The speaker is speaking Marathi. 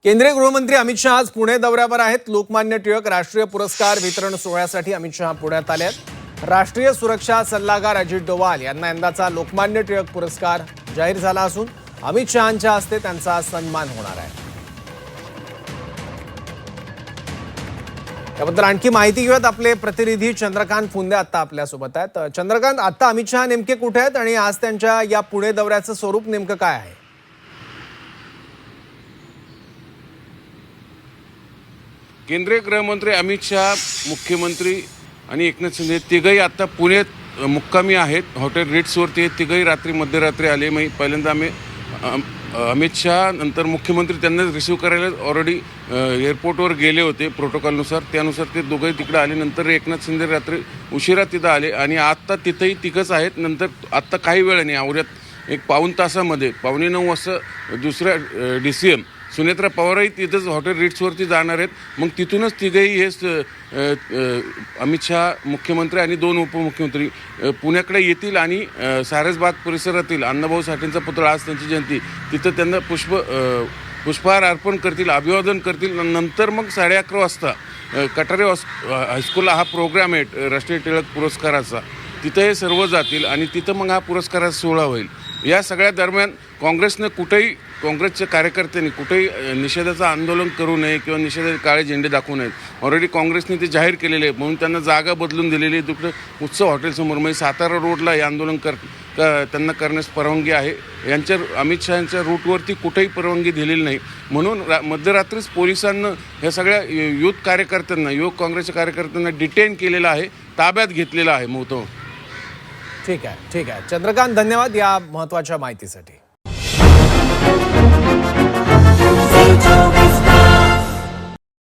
केंद्रीय गृहमंत्री अमित शहा आज पुणे दौऱ्यावर आहेत। लोकमान्य टिळक राष्ट्रीय पुरस्कार वितरण सोहळ्यासाठी अमित शहा पुण्यात आले आहेत। राष्ट्रीय सुरक्षा सल्लागार अजित डोवाल यांना यंदाचा लोकमान्य टिळक पुरस्कार जाहीर झाला असून अमित शहांच्या हस्ते त्यांचा सन्मान होणार आहे। याबद्दल आणखी माहिती घेऊयात। आपले प्रतिनिधी चंद्रकांत फुंदे आता आपल्यासोबत आहेत। चंद्रकांत, आता अमित शहा नेमके कुठे आहेत आणि आज त्यांच्या या पुणे दौऱ्याचं स्वरूप नेमकं काय आहे? केंद्रीय गृहमंत्री अमित शहा, मुख्यमंत्री आणि एकनाथ शिंदे तिघही आता पुण्यात मुक्कामी आहेत। हॉटेल रिट्सवरती हे तिघही मध्यरात्री आले। पहिल्यांदा अमित शहा नंतर मुख्यमंत्री त्यांना रिसीव्ह करायला ऑलरेडी एअरपोर्टवर गेले होते प्रोटोकॉलनुसार, त्यानुसार ते दोघंही तिकडे आले। नंतर एकनाथ शिंदे रात्री उशिरा तिथं आले आणि आत्ता तिथंही तिघंच आहेत। नंतर आत्ता काही वेळाने आवऱ्यात एक पाऊण तासामध्ये 8:45 वाजता दुसऱ्या DCM सुनेत्रा पवारही तिथंच हॉटेल रिट्सवरती जाणार आहेत। मग तिथूनच तिघेही हे अमित शहा, मुख्यमंत्री आणि 2 उपमुख्यमंत्री पुण्याकडे येतील आणि सारसबाग परिसरातील अण्णाभाऊ साठेंचा पुतळा, आज त्यांची जयंती, तिथं त्यांना पुष्पहार अर्पण करतील, अभिवादन करतील। नंतर मग 11:30 वाजता कटारे हायस्कूलला हा प्रोग्राम आहे राष्ट्रीय टिळक पुरस्काराचा, तिथं हे सर्व जातील आणि तिथं मग हा पुरस्काराचा सोहळा होईल। या सगळ्या दरम्यान काँग्रेसच्या कार्यकर्त्यांनी कुठेही निषेधाचं आंदोलन करू नये किंवा निषेधाचे काळे झेंडे दाखवू नयेत। ऑलरेडी काँग्रेसने ते जाहीर केलेले आहे, म्हणून त्यांना जागा बदलून दिलेली आहे। तिकडे उत्सव हॉटेलसमोर म्हणजे सातारा रोडला हे आंदोलन त्यांना करण्यास परवानगी आहे। अमित शहांच्या रूटवरती कुठेही परवानगी दिलेली नाही, म्हणून मध्यरात्रीच पोलिसांना ह्या सगळ्या युवक काँग्रेसच्या कार्यकर्त्यांना डिटेन केलेलं आहे, ताब्यात घेतलेलं आहे। ठीक आहे चंद्रकांत, धन्यवाद या महत्त्वाच्या माहितीसाठी।